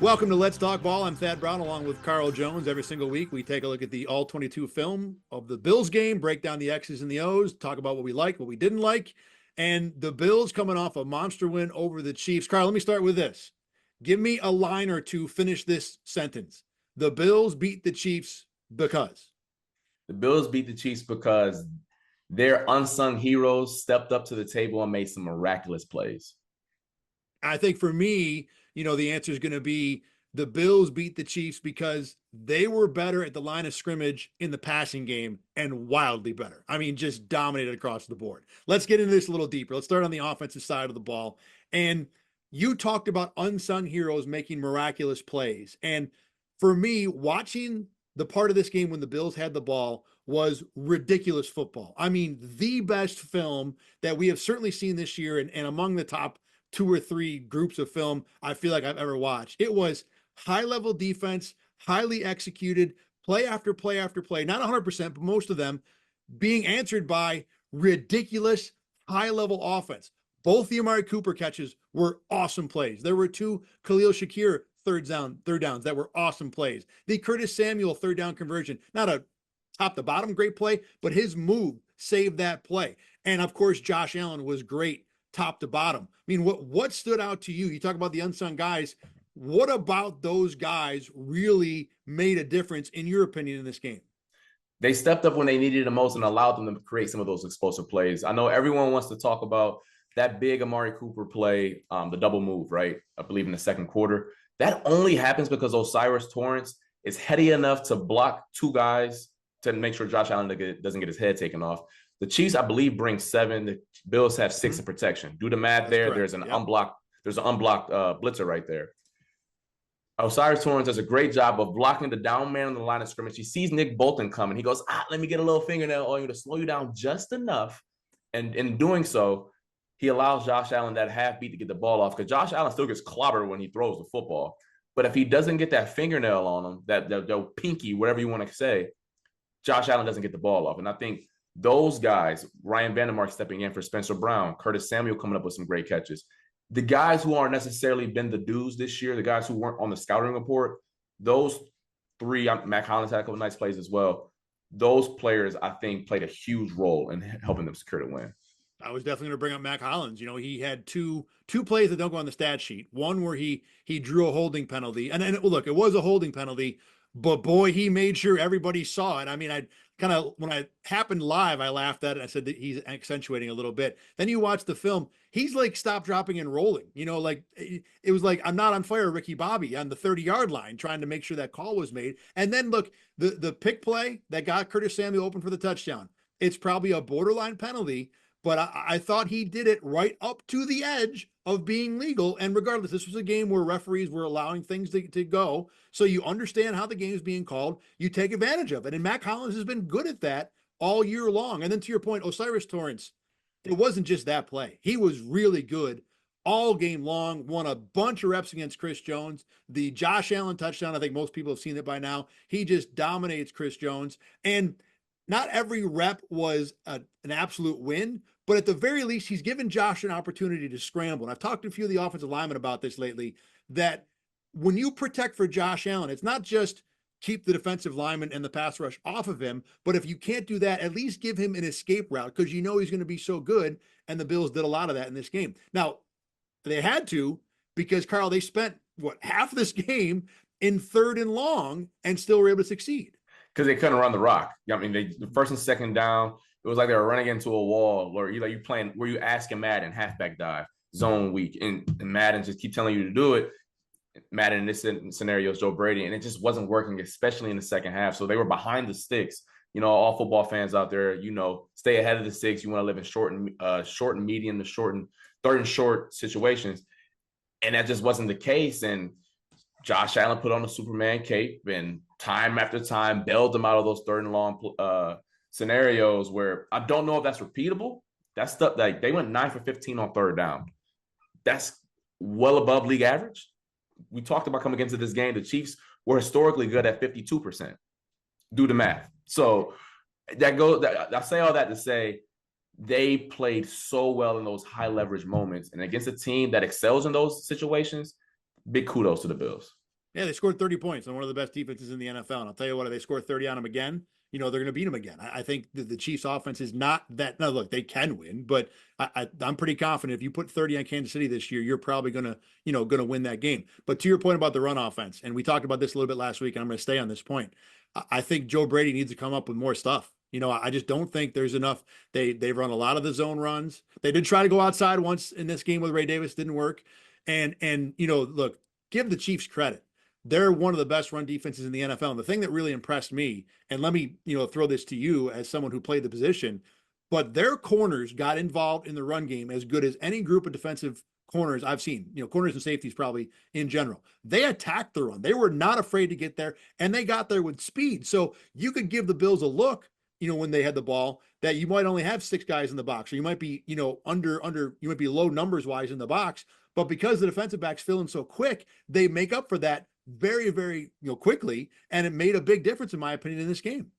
Welcome to Let's Talk Ball. I'm Thad Brown along with Carl Jones. Every single week, we take a look at the all-22 film of the Bills game, break down the X's and the O's, talk about what we liked, what we didn't like. And the Bills coming off a monster win over the Chiefs. Carl, let me start with this. Give me a line or two, finish this sentence. The Bills beat the Chiefs because. The Bills beat the Chiefs because their unsung heroes stepped up to the table and made some miraculous plays. I think for me, the answer is going to be the Bills beat the Chiefs because they were better at the line of scrimmage in the passing game and wildly better. I mean, just dominated across the board. Let's get into this a little deeper. Let's start on the offensive side of the ball. And you talked about unsung heroes making miraculous plays. And for me, watching the part of this game when the Bills had the ball was ridiculous football. I mean, the best film that we have certainly seen this year and among the top two or three groups of film I feel like I've ever watched. It was high level defense, highly executed, play after play after play, not 100%, but most of them being answered by ridiculous high level offense. Both the Amari Cooper catches were awesome plays. There were two Khalil Shakir third downs that were awesome plays. The Curtis Samuel third down conversion, not a top to bottom great play, but his move saved that play. And of course, Josh Allen was great top to bottom. I mean, what stood out to you? You talk about the unsung guys. What about those guys really made a difference, in your opinion, in this game? They stepped up when they needed it the most and allowed them to create some of those explosive plays. I know everyone wants to talk about that big Amari Cooper play, the double move, right? I believe in the second quarter. That only happens because O'Cyrus Torrence is heady enough to block two guys to make sure Josh Allen doesn't get his head taken off. The Chiefs, I believe, bring 7. The Bills have 6 in protection. Do the math. That's there. Correct. There's an unblocked blitzer right there. O'Cyrus Torrence does a great job of blocking the down man on the line of scrimmage. He sees Nick Bolton coming. He goes, let me get a little fingernail on you to slow you down just enough. And in doing so, he allows Josh Allen that half beat to get the ball off, because Josh Allen still gets clobbered when he throws the football. But if he doesn't get that fingernail on him, that pinky, whatever you want to say, Josh Allen doesn't get the ball off. And I think those guys, Ryan Vandermark stepping in for Spencer Brown, Curtis Samuel coming up with some great catches. The guys who aren't necessarily been the dudes this year, the guys who weren't on the scouting report, those 3, Mac Hollins had a couple of nice plays as well. Those players, I think, played a huge role in helping them secure the win. I was definitely going to bring up Mac Hollins. He had two plays that don't go on the stat sheet. One where he drew a holding penalty, and look, it was a holding penalty, but boy, he made sure everybody saw it. I mean, when it happened live, I laughed at it. I said that he's accentuating a little bit. Then you watch the film, he's like stop, dropping, and rolling. Like it was like I'm not on fire, Ricky Bobby on the 30-yard line, trying to make sure that call was made. And then look, the pick play that got Curtis Samuel open for the touchdown. It's probably a borderline penalty, but I thought he did it right up to the edge of being legal. And regardless, this was a game where referees were allowing things to go. So you understand how the game is being called. You take advantage of it. And Mac Hollins has been good at that all year long. And then to your point, O'Cyrus Torrence, it wasn't just that play. He was really good all game long, won a bunch of reps against Chris Jones. The Josh Allen touchdown, I think most people have seen it by now. He just dominates Chris Jones. And not every rep was an absolute win, but at the very least, he's given Josh an opportunity to scramble. And I've talked to a few of the offensive linemen about this lately, that when you protect for Josh Allen, it's not just keep the defensive lineman and the pass rush off of him, but if you can't do that, at least give him an escape route, because he's going to be so good, and the Bills did a lot of that in this game. Now, they had to, because, Carl, they spent, half this game in 3rd and long and still were able to succeed. Because they couldn't run the rock. I mean, the first and second down, it was like they were running into a wall, or you playing where you asking Madden halfback dive, zone weak, and Madden just keep telling you to do it. Madden in this scenario is Joe Brady, and it just wasn't working, especially in the second half. So they were behind the sticks. All football fans out there, stay ahead of the sticks. You want to live in short and medium to short and 3rd and short situations, and that just wasn't the case. And Josh Allen put on the Superman cape, and time after time bailed them out of those 3rd and long scenarios where I don't know if that's repeatable. That's stuff like they went 9 for 15 on 3rd down. That's well above league average. We talked about coming into this game, the Chiefs were historically good at 52%. Do the math. So I say all that to say they played so well in those high leverage moments, and against a team that excels in those situations, big kudos to the Bills. Yeah, they scored 30 points on one of the best defenses in the NFL. And I'll tell you what, if they score 30 on them again, they're going to beat them again. I think the Chiefs offense is not that. Now, look, they can win, but I'm pretty confident if you put 30 on Kansas City this year, you're probably going to win that game. But to your point about the run offense, and we talked about this a little bit last week, and I'm going to stay on this point. I think Joe Brady needs to come up with more stuff. I just don't think there's enough. They've run a lot of the zone runs. They did try to go outside once in this game with Ray Davis, didn't work. And look, give the Chiefs credit. They're one of the best run defenses in the NFL. And the thing that really impressed me, and let me, throw this to you as someone who played the position, but their corners got involved in the run game as good as any group of defensive corners I've seen, corners and safeties probably in general. They attacked the run. They were not afraid to get there, and they got there with speed. So you could give the Bills a look, when they had the ball, that you might only have 6 guys in the box, or you might be, you might be low numbers wise in the box. But because the defensive backs fill in so quick, they make up for that very, very, quickly. And it made a big difference, in my opinion, in this game.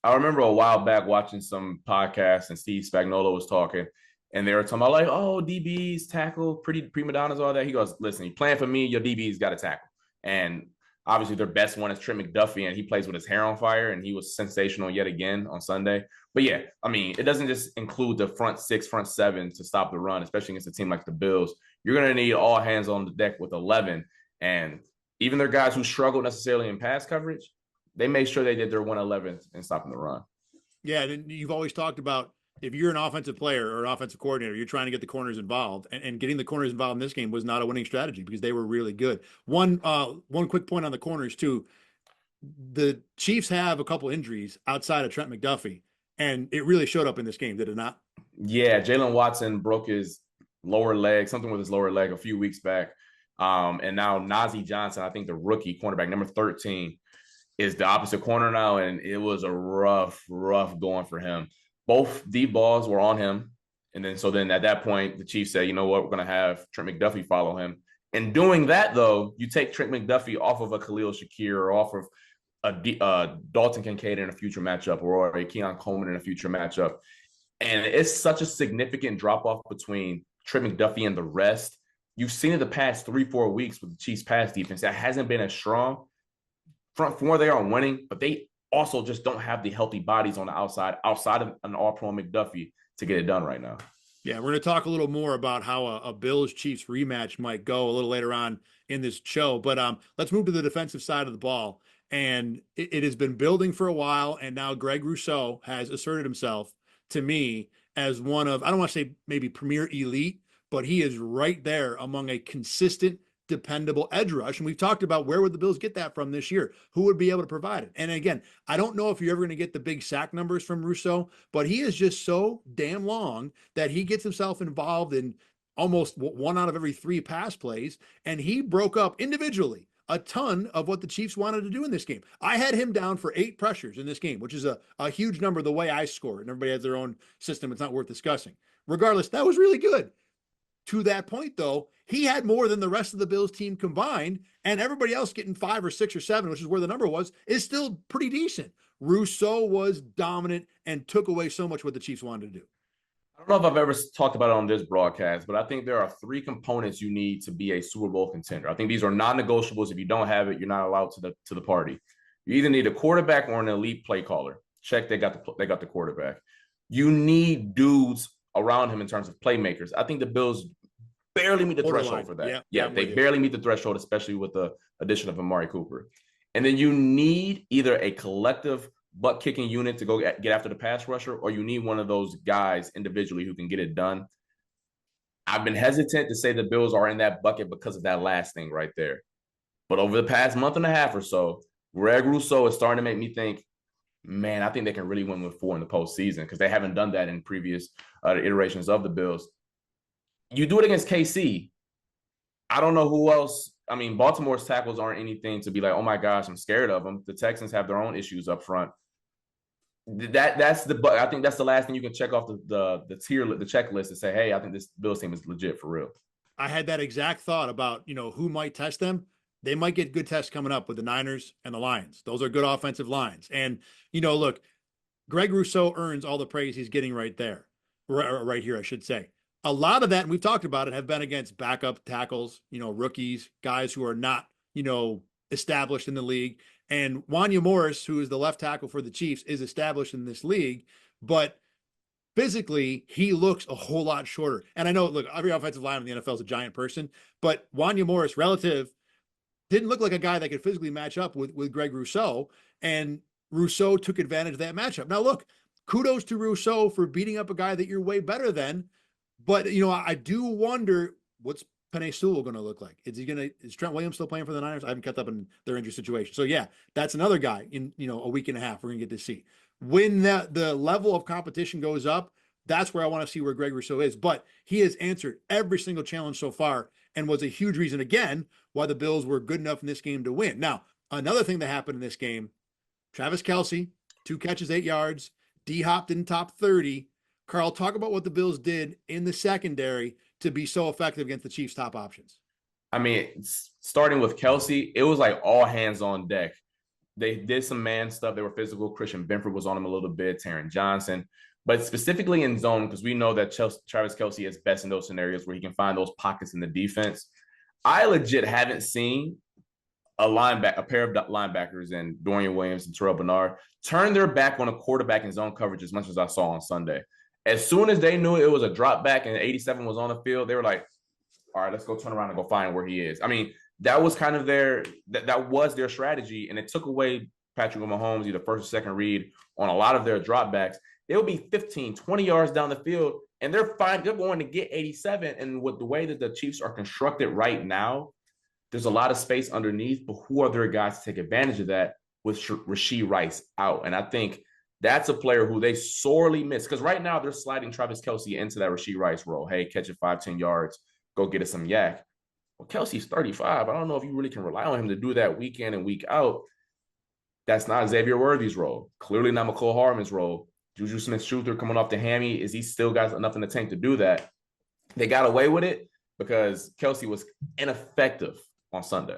I remember a while back watching some podcasts and Steve Spagnuolo was talking, and they were talking about like, oh, DBs tackle, pretty prima donnas, all that. He goes, listen, you playing for me, your DBs got to tackle. And obviously their best one is Trent McDuffie, and he plays with his hair on fire, and he was sensational yet again on Sunday. But yeah, I mean, it doesn't just include the front 6, front 7 to stop the run, especially against a team like the Bills. You're going to need all hands on the deck with 11. And even their guys who struggle necessarily in pass coverage, they made sure they did their 111 in stopping the run. Yeah, and you've always talked about, if you're an offensive player or an offensive coordinator, you're trying to get the corners involved, and getting the corners involved in this game was not a winning strategy because they were really good. One quick point on the corners too. The Chiefs have a couple injuries outside of Trent McDuffie, and it really showed up in this game, did it not? Yeah, Jalen Watson broke his lower leg, something with his lower leg a few weeks back. And now Najee Johnson, I think the rookie cornerback, number 13, is the opposite corner now, and it was a rough going for him. Both deep balls were on him, and then at that point, the Chiefs said, you know what, we're going to have Trent McDuffie follow him. And doing that, though, you take Trent McDuffie off of a Khalil Shakir or off of a Dalton Kincaid in a future matchup or a Keon Coleman in a future matchup. And it's such a significant drop off between Trent McDuffie and the rest. You've seen it the past 3-4 weeks with the Chiefs pass defense that hasn't been as strong. Front 4, they are winning, but they also just don't have the healthy bodies on the outside of an all-pro McDuffie to get it done right now. Yeah, we're going to talk a little more about how a Bills Chiefs rematch might go a little later on in this show. But let's move to the defensive side of the ball. And it has been building for a while, and now Greg Russo has asserted himself to me as one of, I don't want to say maybe premier elite, but he is right there among a consistent, dependable edge rush. And we've talked about where would the Bills get that from this year? Who would be able to provide it? And again, I don't know if you're ever going to get the big sack numbers from Russo, but he is just so damn long that he gets himself involved in almost 1 out of every 3 pass plays. And he broke up individually a ton of what the Chiefs wanted to do in this game. I had him down for 8 pressures in this game, which is a huge number the way I score it. And everybody has their own system. It's not worth discussing. Regardless, that was really good. To that point, though, he had more than the rest of the Bills team combined, and everybody else getting 5 or 6 or 7, which is where the number was, is still pretty decent. Russo was dominant and took away so much what the Chiefs wanted to do. I don't know if I've ever talked about it on this broadcast, but I think there are 3 components you need to be a Super Bowl contender. I think these are non-negotiables. If you don't have it, you're not allowed to the party. You either need a quarterback or an elite play caller. Check, they got the quarterback. You need dudes around him in terms of playmakers. I think the Bills barely meet the threshold for that. Yeah, they barely meet the threshold, especially with the addition of Amari Cooper. And then you need either a collective butt kicking unit to go get after the pass rusher, or you need one of those guys individually who can get it done. I've been hesitant to say the Bills are in that bucket because of that last thing right there. But over the past month and a half or so, Greg Russo is starting to make me think, man, I think they can really win with 4 in the postseason because they haven't done that in previous iterations of the Bills. You do it against KC. I don't know who else. I mean, Baltimore's tackles aren't anything to be like, oh my gosh, I'm scared of them. The Texans have their own issues up front. I think that's the last thing you can check off the checklist and say, hey, I think this Bills team is legit for real. I had that exact thought about, who might test them. They might get good tests coming up with the Niners and the Lions. Those are good offensive lines. And, look, Greg Rousseau earns all the praise he's getting right there, right here, I should say. A lot of that, and we've talked about it, have been against backup tackles, rookies, guys who are not, established in the league. And Wanya Morris, who is the left tackle for the Chiefs, is established in this league. But physically, he looks a whole lot shorter. And I know, look, every offensive lineman in the NFL is a giant person, but Wanya Morris, relative, didn't look like a guy that could physically match up with Greg Rousseau. And Rousseau took advantage of that matchup. Now, look, kudos to Rousseau for beating up a guy that you're way better than. But, you know, I do wonder what's Penei Sewell going to look like. Is Trent Williams still playing for the Niners? I haven't kept up in their injury situation. So, yeah, that's another guy in, you know, a week and a half we're going to get to see. When the level of competition goes up, that's where I want to see where Greg Rousseau is. But he has answered every single challenge so far and was a huge reason, again, why the Bills were good enough in this game to win. Now, another thing that happened in this game, Travis Kelce, 2 catches, 8 yards. D-Hop didn't top 30. Carl, talk about what the Bills did in the secondary to be so effective against the Chiefs' top options. I mean, starting with Kelce, it was like all hands on deck. They did some man stuff. They were physical. Christian Benford was on him a little bit, Taron Johnson. But specifically in zone, because we know that Travis Kelce is best in those scenarios where he can find those pockets in the defense. I legit haven't seen a pair of linebackers in Dorian Williams and Terrell Bernard turn their back on a quarterback in zone coverage as much as I saw on Sunday. As soon as they knew it was a drop back and 87 was on the field, they were like, all right, let's go turn around and go find where he is. I mean, that was kind of that was their strategy, and it took away Patrick Mahomes, either first or second read on a lot of their dropbacks. They'll be 15, 20 yards down the field, and they're fine. They're going to get 87. And with the way that the Chiefs are constructed right now, there's a lot of space underneath, but who are their guys to take advantage of that with Rashee Rice out? And I think that's a player who they sorely miss, because right now they're sliding Travis Kelce into that Rashee Rice role. Hey, catch it 5-10 yards, go get us some yak. Well, Kelce's 35. I don't know if you really can rely on him to do that week in and week out. That's not Xavier Worthy's role. Clearly not McCole Hardman's role. Juju Smith-Schuster coming off the hammy. Is he still got enough in the tank to do that? They got away with it because Kelce was ineffective on Sunday.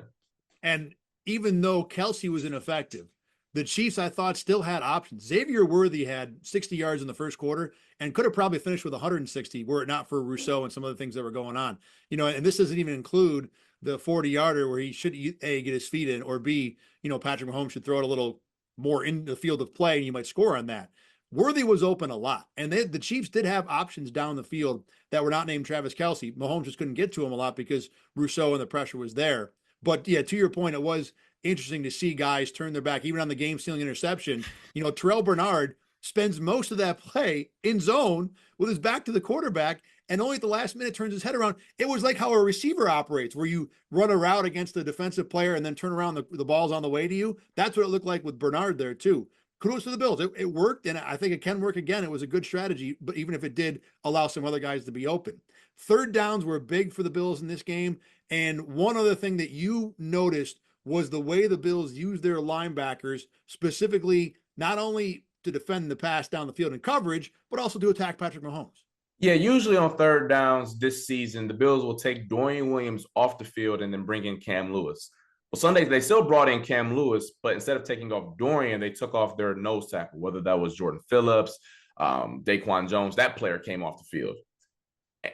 And even though Kelce was ineffective, the Chiefs, I thought, still had options. Xavier Worthy had 60 yards in the first quarter and could have probably finished with 160 were it not for Rousseau and some of the things that were going on. You know, and this doesn't even include the 40-yarder where he should, A, get his feet in, or B, you know, Patrick Mahomes should throw it a little more in the field of play and you might score on that. Worthy was open a lot. And the Chiefs did have options down the field that were not named Travis Kelce. Mahomes just couldn't get to him a lot because Rousseau and the pressure was there. But yeah, to your point, it was interesting to see guys turn their back, even on the game-stealing interception. You know, Terrell Bernard spends most of that play in zone with his back to the quarterback, and only at the last minute turns his head around. It was like how a receiver operates, where you run a route against a defensive player and then turn around, the ball's on the way to you. That's what it looked like with Bernard there, too. Kudos to the Bills. It worked, and I think it can work again. It was a good strategy, but even if it did allow some other guys to be open. Third downs were big for the Bills in this game, and one other thing that you noticed was the way the Bills used their linebackers, specifically not only to defend the pass down the field in coverage, but also to attack Patrick Mahomes. Yeah, usually on third downs this season, the Bills will take Dorian Williams off the field and then bring in Cam Lewis. Well, Sunday they still brought in Cam Lewis, but instead of taking off Dorian, they took off their nose tackle, whether that was Jordan Phillips, Daquan Jones. That player came off the field.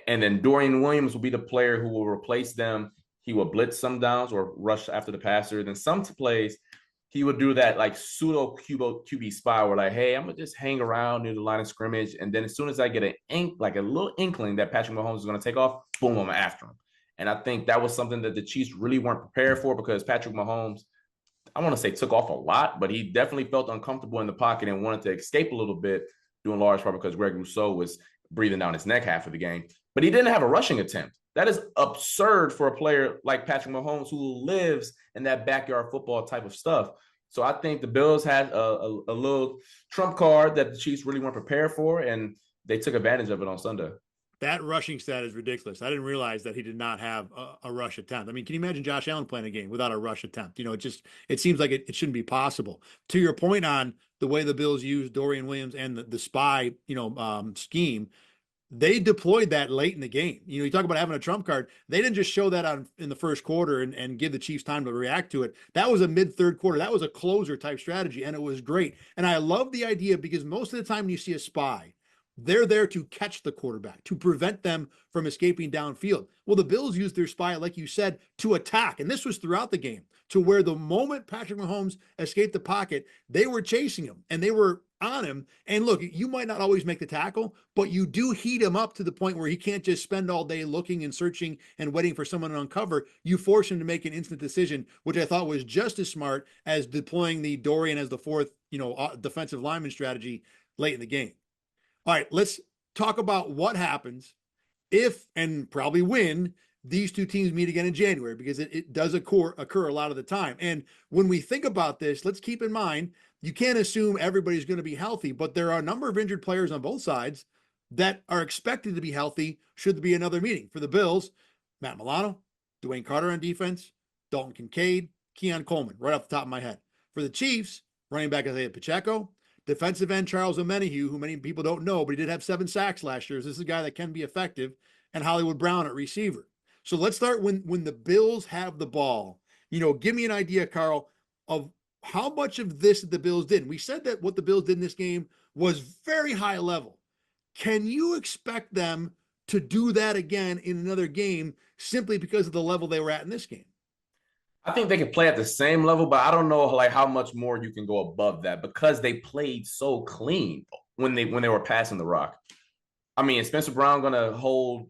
And then Dorian Williams will be the player who will replace them. He will blitz some downs or rush after the passer. Then some plays, he would do that like pseudo QB spy where like, hey, I'm going to just hang around near the line of scrimmage. And then as soon as I get like a little inkling that Patrick Mahomes is going to take off, boom, I'm after him. And I think that was something that the Chiefs really weren't prepared for, because Patrick Mahomes, I want to say took off a lot, but he definitely felt uncomfortable in the pocket and wanted to escape a little bit, due in large part because Greg Rousseau was breathing down his neck half of the game. But he didn't have a rushing attempt. That is absurd for a player like Patrick Mahomes, who lives in that backyard football type of stuff. So I think the Bills had a little trump card that the Chiefs really weren't prepared for, and they took advantage of it on Sunday. That rushing stat is ridiculous. I didn't realize that he did not have a rush attempt. I mean, can you imagine Josh Allen playing a game without a rush attempt? You know, it seems like it shouldn't be possible. To your point on the way the Bills used Dorian Williams and the spy, scheme, they deployed that late in the game. You know, you talk about having a trump card. They didn't just show that in the first quarter and give the Chiefs time to react to it. That was a mid-third quarter. That was a closer type strategy, and it was great. And I love the idea because most of the time when you see a spy, They're there to catch the quarterback, to prevent them from escaping downfield. Well, the Bills used their spy, like you said, to attack. And this was throughout the game, to where the moment Patrick Mahomes escaped the pocket, they were chasing him and they were on him. And look, you might not always make the tackle, but you do heat him up to the point where he can't just spend all day looking and searching and waiting for someone to uncover. You force him to make an instant decision, which I thought was just as smart as deploying the Dorian as the fourth, defensive lineman strategy late in the game. All right, let's talk about what happens if and probably when these two teams meet again in January, because it does occur a lot of the time. And when we think about this, let's keep in mind you can't assume everybody's going to be healthy, but there are a number of injured players on both sides that are expected to be healthy should there be another meeting. For the Bills, Matt Milano, Dwayne Carter on defense, Dalton Kincaid, Keon Coleman, right off the top of my head. For the Chiefs, running back Isaiah Pacheco, defensive end Charles Omenihu, who many people don't know, but he did have 7 sacks last year. This is a guy that can be effective, and Hollywood Brown at receiver. So let's start when the Bills have the ball. Give me an idea, Carl, of how much of this the Bills did. We said that what the Bills did in this game was very high level. Can you expect them to do that again in another game simply because of the level they were at in this game? I think they can play at the same level, but I don't know like how much more you can go above that because they played so clean when they were passing the rock. I mean, is Spencer Brown gonna hold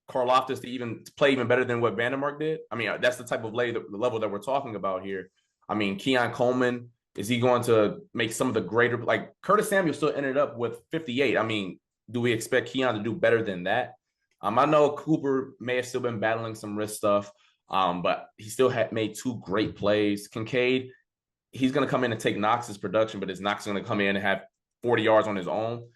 Karlaftis to even play even better than what Vandermark did? I mean, that's the type of level that we're talking about here. I mean, Keon Coleman, is he going to make some of the greater, like Curtis Samuel still ended up with 58. I mean, do we expect Keon to do better than that? I know Cooper may have still been battling some wrist stuff, but he still had made 2 great plays. Kincaid, he's going to come in and take Knox's production, but is Knox going to come in and have 40 yards on his own?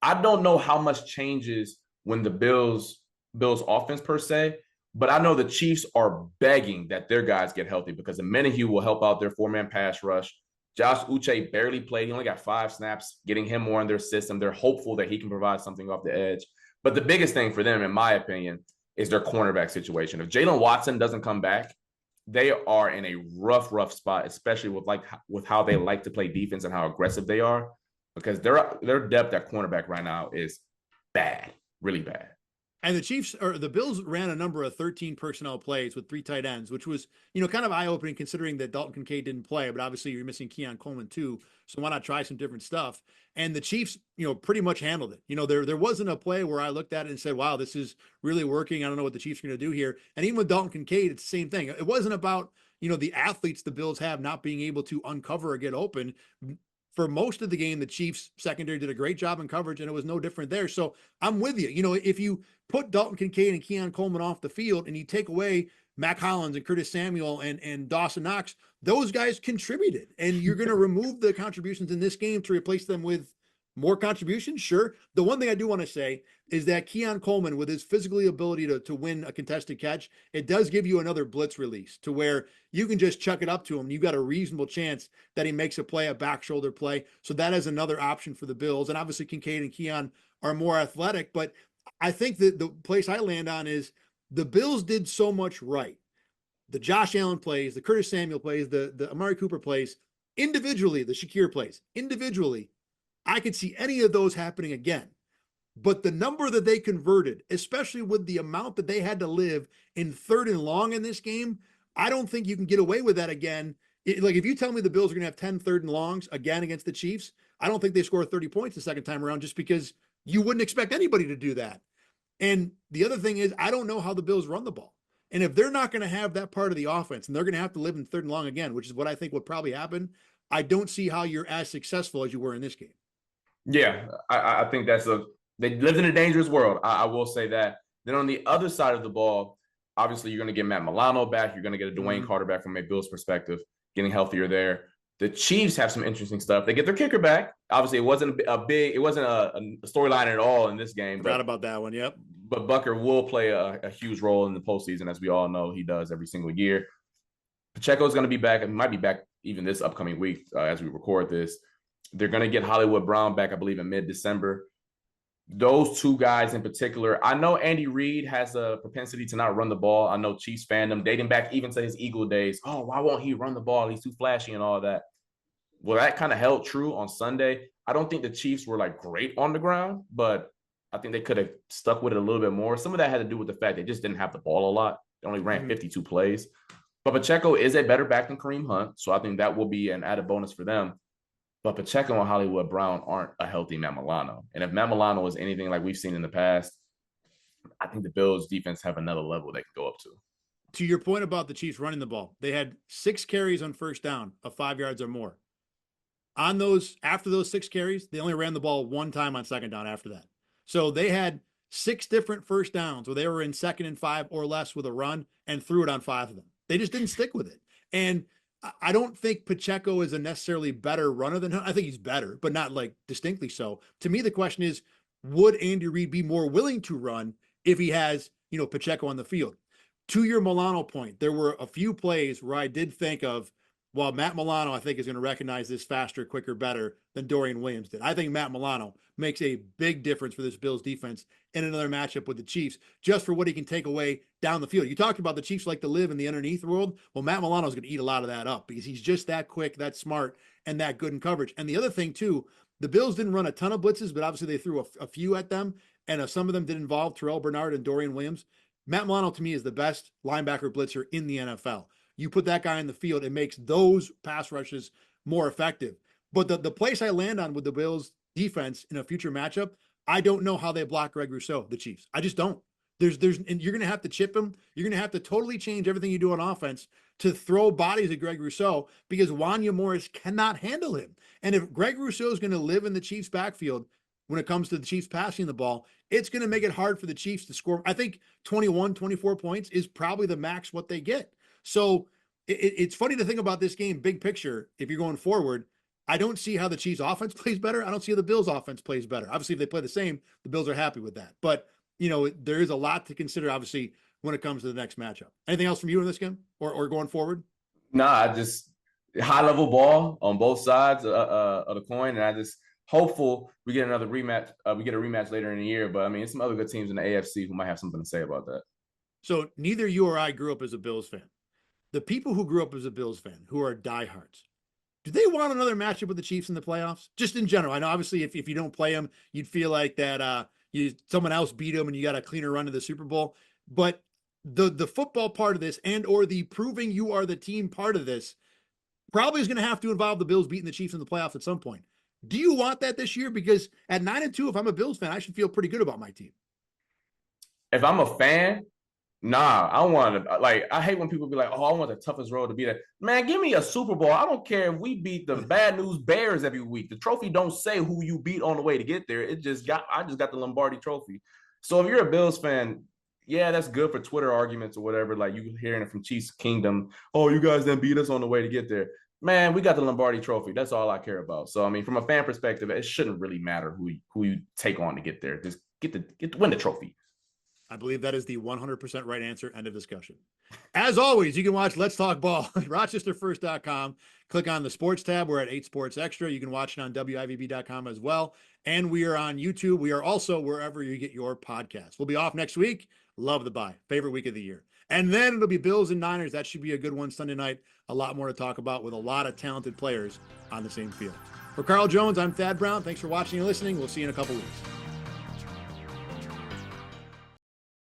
I don't know how much changes when the Bills offense per se, but I know the Chiefs are begging that their guys get healthy because the Menahew will help out their 4-man pass rush. Josh Uche barely played. He only got 5 snaps, getting him more in their system. They're hopeful that he can provide something off the edge. But the biggest thing for them, in my opinion, is their cornerback situation. If Jalen Watson doesn't come back, they are in a rough spot, especially with how they like to play defense and how aggressive they are, because their depth at cornerback right now is bad, really bad. And the Bills ran a number of 13 personnel plays with 3 tight ends, which was, kind of eye-opening considering that Dalton Kincaid didn't play, but obviously you're missing Keon Coleman too. So why not try some different stuff? And the Chiefs, pretty much handled it. There wasn't a play where I looked at it and said, wow, this is really working. I don't know what the Chiefs are going to do here. And even with Dalton Kincaid, it's the same thing. It wasn't about, the athletes the Bills have not being able to uncover or get open. For most of the game, the Chiefs secondary did a great job in coverage, and it was no different there. So I'm with you. If you put Dalton Kincaid and Keon Coleman off the field and you take away Mac Hollands and Curtis Samuel and Dawson Knox, those guys contributed. And you're going to remove the contributions in this game to replace them with more contributions? Sure. The one thing I do want to say is that Keon Coleman, with his physical ability to win a contested catch, it does give you another blitz release to where you can just chuck it up to him. You've got a reasonable chance that he makes a play, a back shoulder play. So that is another option for the Bills. And obviously Kincaid and Keon are more athletic, but I think that the place I land on is the Bills did so much right. The Josh Allen plays, the Curtis Samuel plays, the Amari Cooper plays, individually, the Shakir plays, individually, I could see any of those happening again. But the number that they converted, especially with the amount that they had to live in 3rd and long in this game, I don't think you can get away with that again. Like if you tell me the Bills are going to have 10 3rd and longs again against the Chiefs, I don't think they score 30 points the second time around, just because you wouldn't expect anybody to do that. And the other thing is, I don't know how the Bills run the ball. And if they're not going to have that part of the offense and they're going to have to live in 3rd and long again, which is what I think would probably happen, I don't see how you're as successful as you were in this game. Yeah, I think they lived in a dangerous world. I will say that. Then on the other side of the ball, obviously you're going to get Matt Milano back. You're going to get a Dwayne Carter back from a Bills perspective, getting healthier there. The Chiefs have some interesting stuff. They get their kicker back. Obviously, it wasn't a storyline at all in this game. Forgot about that one. Yep. But Bucker will play a huge role in the postseason, as we all know he does every single year. Pacheco is going to be back. It might be back even this upcoming week as we record this. They're going to get Hollywood Brown back, I believe, in mid-December. Those 2 guys in particular, I know Andy Reid has a propensity to not run the ball. I know Chiefs fandom, dating back even to his Eagle days. Oh, why won't he run the ball? He's too flashy and all that. well, that kind of held true on Sunday. I don't think the Chiefs were like great on the ground, but I think they could have stuck with it a little bit more. Some of that had to do with the fact they just didn't have the ball a lot. They only ran 52 plays. But Pacheco is a better back than Kareem Hunt, so I think that will be an added bonus for them. But Pacheco and Hollywood Brown aren't a healthy Matt Milano. And if Matt Milano is anything like we've seen in the past, I think the Bills defense have another level they can go up to. To your point about the Chiefs running the ball, they had 6 carries on first down of 5 yards or more. On those, after those 6 carries, they only ran the ball 1 time on second down after that. So they had 6 different first downs where they were in 2nd and 5 or less with a run and threw it on 5 of them. They just didn't stick with it. And I don't think Pacheco is a necessarily better runner than him. I think he's better, but not like distinctly so. To me, the question is, would Andy Reid be more willing to run if he has, Pacheco on the field? To your Milano point, there were a few plays where I did think of, well, Matt Milano, I think, is going to recognize this faster, quicker, better than Dorian Williams did. I think Matt Milano makes a big difference for this Bills defense in another matchup with the Chiefs, just for what he can take away down the field. You talked about the Chiefs like to live in the underneath world. Well, Matt Milano is going to eat a lot of that up because he's just that quick, that smart, and that good in coverage. And the other thing, too, the Bills didn't run a ton of blitzes, but obviously they threw a few at them, and some of them did involve Terrell Bernard and Dorian Williams. Matt Milano, to me, is the best linebacker blitzer in the NFL. You put that guy in the field, it makes those pass rushes more effective. But the place I land on with the Bills defense in a future matchup, I don't know how they block Greg Rousseau, the Chiefs. I just don't. And you're going to have to chip him. You're going to have to totally change everything you do on offense to throw bodies at Greg Rousseau because Wanya Morris cannot handle him. And if Greg Rousseau is going to live in the Chiefs backfield when it comes to the Chiefs passing the ball, it's going to make it hard for the Chiefs to score. I think 21, 24 points is probably the max what they get. So it's funny to think about this game, big picture, if you're going forward. I don't see how the Chiefs offense plays better. I don't see how the Bills offense plays better. Obviously, if they play the same, the Bills are happy with that. But, there is a lot to consider, obviously, when it comes to the next matchup. Anything else from you in this game or going forward? Nah, just high level ball on both sides of the coin. And I just hopeful we get another rematch. We get a rematch later in the year. But, I mean, some other good teams in the AFC who might have something to say about that. So neither you or I grew up as a Bills fan. The people who grew up as a Bills fan, who are diehards, do they want another matchup with the Chiefs in the playoffs? Just in general. I know obviously if you don't play them, you'd feel like that someone else beat them and you got a cleaner run to the Super Bowl. But the football part of this and or the proving you are the team part of this probably is going to have to involve the Bills beating the Chiefs in the playoffs at some point. Do you want that this year? Because at 9-2, if I'm a Bills fan, I should feel pretty good about my team. If I'm a fan, nah, I want to I hate when people be like, "Oh, I want the toughest road to be that." Man, give me a Super Bowl. I don't care if we beat the bad news Bears every week. The trophy don't say who you beat on the way to get there. I just got the Lombardi trophy. So if you're a Bills fan, yeah, that's good for Twitter arguments or whatever. Like you hearing it from Chiefs Kingdom. Oh, you guys didn't beat us on the way to get there. Man, we got the Lombardi trophy. That's all I care about. So I mean, from a fan perspective, it shouldn't really matter who you take on to get there. Just win the trophy. I believe that is the 100% right answer. End of discussion. As always, you can watch Let's Talk Ball at rochesterfirst.com. Click on the sports tab. We're at 8 Sports Extra. You can watch it on WIVB.com as well. And we are on YouTube. We are also wherever you get your podcasts. We'll be off next week. Love the bye. Favorite week of the year. And then it'll be Bills and Niners. That should be a good one Sunday night. A lot more to talk about with a lot of talented players on the same field. For Carl Jones, I'm Thad Brown. Thanks for watching and listening. We'll see you in a couple weeks.